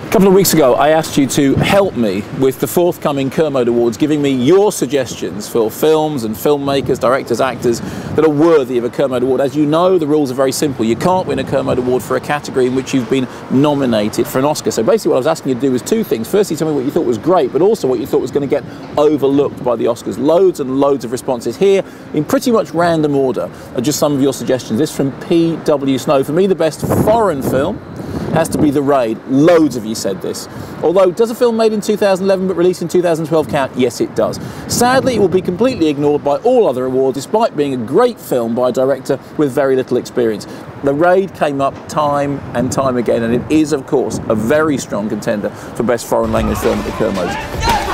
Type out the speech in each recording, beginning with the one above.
A couple of weeks ago, I asked you to help me with the forthcoming Kermode Awards, giving me your suggestions for films and filmmakers, directors, actors that are worthy of a Kermode Award. As you know, the rules are very simple. You can't win a Kermode Award for a category in which you've been nominated for an Oscar. So basically what I was asking you to do was two things. Firstly, tell me what you thought was great, but also what you thought was going to get overlooked by the Oscars. Loads and loads of responses here in pretty much random order are just some of your suggestions. This from P.W. Snow. For me, the best foreign film has to be The Raid. Loads of you said this. Although, does a film made in 2011 but released in 2012 count? Yes, it does. Sadly, it will be completely ignored by all other awards, despite being a great film by a director with very little experience. The Raid came up time and time again, and it is, of course, a very strong contender for Best Foreign Language Film at the Kermode.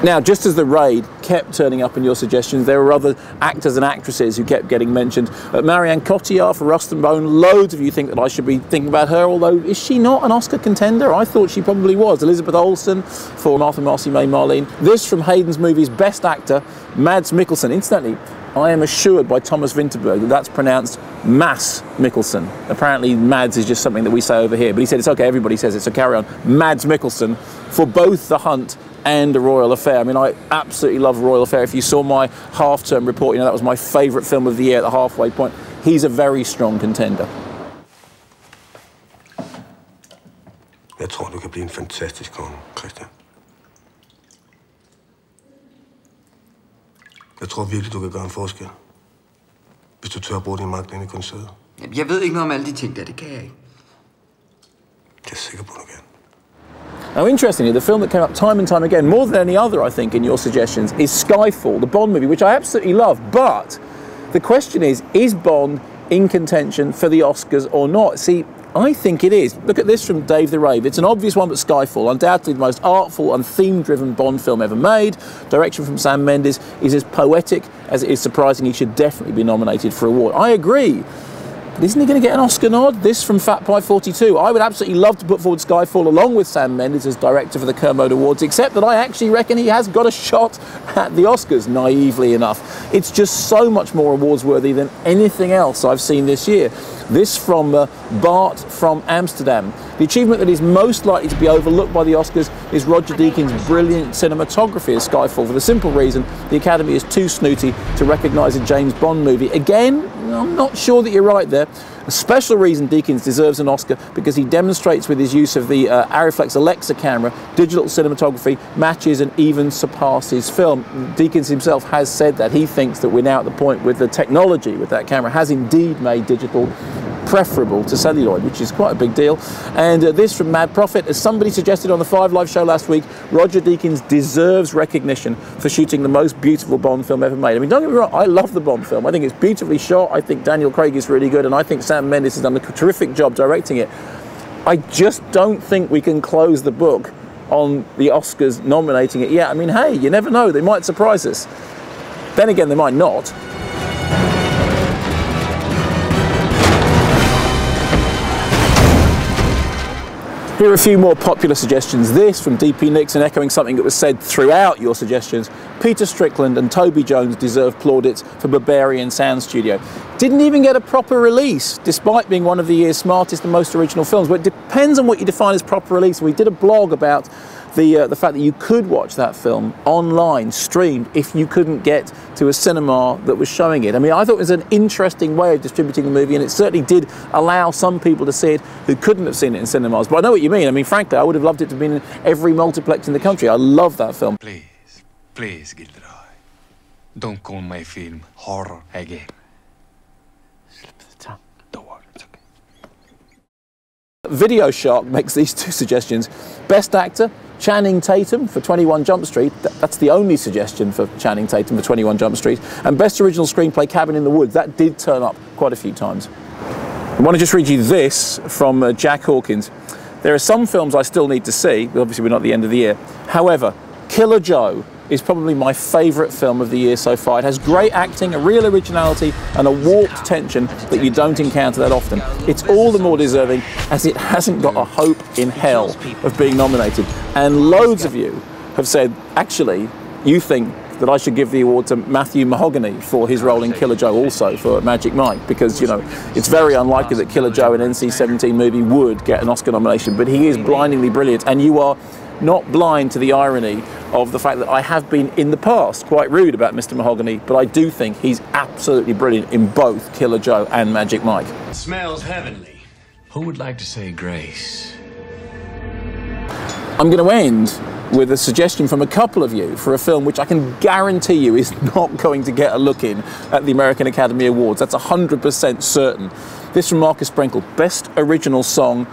Now, just as The Raid kept turning up in your suggestions, there were other actors and actresses who kept getting mentioned. Marianne Cotillard for Rust and Bone, loads of you think that I should be thinking about her, although is she not an Oscar contender? I thought she probably was. Elizabeth Olsen for Martha Marcy May Marlene. This from Hayden's Movies Best Actor, Mads Mikkelsen. Incidentally, I am assured by Thomas Vinterberg that that's pronounced Mads Mikkelsen. Apparently Mads is just something that we say over here, but he said it's okay, everybody says it, so carry on. Mads Mikkelsen for both The Hunt and A Royal Affair. I mean, I absolutely love Royal Affair. If you saw my half-term report, you know that was my favourite film of the year at the halfway point. He's a very strong contender. Jeg tror, du kan blive en fantastisk konge, Christian. Jeg tror virkelig, du kan gøre en forskel, hvis du tør at bruge din magt ind i koncertet. Jeg ved ikke noget om alle de ting der, det kan jeg ikke. Det er sikker på, du kan. Now, interestingly, the film that came up time and time again, more than any other, I think, in your suggestions, is Skyfall, the Bond movie, which I absolutely love. But the question is Bond in contention for the Oscars or not? See, I think it is. Look at this from Dave the Rave. It's an obvious one, but Skyfall, undoubtedly the most artful and theme-driven Bond film ever made. Direction from Sam Mendes is as poetic as it is surprising. He should definitely be nominated for an award. I agree. But isn't he going to get an Oscar nod? This from Fat Pie 42. I would absolutely love to put forward Skyfall along with Sam Mendes as director for the Kermode Awards, except that I actually reckon he has got a shot at the Oscars, naively enough. It's just so much more awards worthy than anything else I've seen this year. This from Bart from Amsterdam. The achievement that is most likely to be overlooked by the Oscars is Roger Deakins' brilliant cinematography as Skyfall, for the simple reason the Academy is too snooty to recognise a James Bond movie. Again, I'm not sure that you're right there. A special reason Deakins deserves an Oscar because he demonstrates with his use of the Arriflex Alexa camera, digital cinematography matches and even surpasses film. Deakins himself has said that he thinks that we're now at the point with the technology with that camera has indeed made digital preferable to celluloid, which is quite a big deal. And this from Mad Prophet, as somebody suggested on the 5 Live show last week, Roger Deakins deserves recognition for shooting the most beautiful Bond film ever made. I mean, don't get me wrong, I love the Bond film. I think it's beautifully shot. I think Daniel Craig is really good, and I think Sam Mendes has done a terrific job directing it. I just don't think we can close the book on the Oscars nominating it yet. I mean, hey, you never know, they might surprise us. Then again, they might not. Here are a few more popular suggestions. This from DP Nixon, echoing something that was said throughout your suggestions. Peter Strickland and Toby Jones deserve plaudits for Barbarian Sound Studio. Didn't even get a proper release, despite being one of the year's smartest and most original films. But it depends on what you define as proper release. We did a blog about the fact that you could watch that film online, streamed, if you couldn't get to a cinema that was showing it. I mean, I thought it was an interesting way of distributing the movie, and it certainly did allow some people to see it who couldn't have seen it in cinemas. But I know what you mean. I mean, frankly, I would have loved it to have been in every multiplex in the country. I love that film. Please, Gilderoy, don't call my film horror again. Slip the tongue. Don't worry, it's okay. Video Shark makes these two suggestions. Best Actor, Channing Tatum for 21 Jump Street. That's the only suggestion for Channing Tatum for 21 Jump Street. And Best Original Screenplay, Cabin in the Woods. That did turn up quite a few times. I want to just read you this from Jack Hawkins. There are some films I still need to see, but obviously we're not at the end of the year. However, Killer Joe is probably my favourite film of the year so far. It has great acting, a real originality and a warped tension that you don't encounter that often. It's all the more deserving as it hasn't got a hope in hell of being nominated. And loads of you have said, actually, you think that I should give the award to Matthew Mahogany for his role in Killer Joe, also for Magic Mike, because, you know, it's very unlikely that Killer Joe, an NC-17 movie, would get an Oscar nomination, but he is blindingly brilliant, and you are not blind to the irony of the fact that I have been in the past quite rude about Mr. Mahogany, but I do think he's absolutely brilliant in both Killer Joe and Magic Mike. Smells heavenly. Who would like to say grace? I'm going to end with a suggestion from a couple of you for a film which I can guarantee you is not going to get a look in at the American Academy Awards. That's 100% certain. This from Marcus Sprenkle, Best Original Song,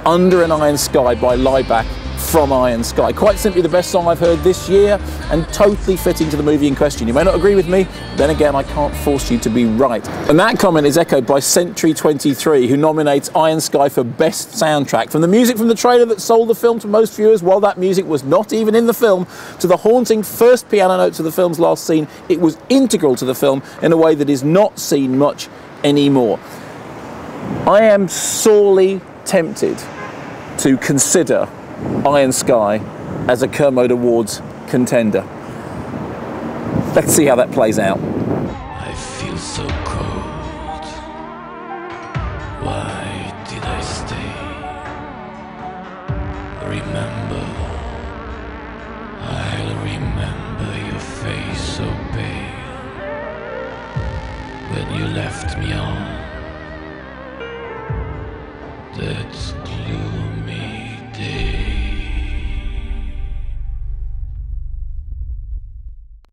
Under an Iron Sky by Lieback from Iron Sky. Quite simply the best song I've heard this year, and totally fitting to the movie in question. You may not agree with me, then again I can't force you to be right. And that comment is echoed by Century23, who nominates Iron Sky for Best Soundtrack. From the music from the trailer that sold the film to most viewers, while that music was not even in the film, to the haunting first piano notes of the film's last scene, it was integral to the film in a way that is not seen much anymore. I am sorely tempted to consider Iron Sky as a Kermode Awards contender. Let's see how that plays out. I feel so cold. Why did I stay? Remember, I'll remember your face so pale when you left me on that glue.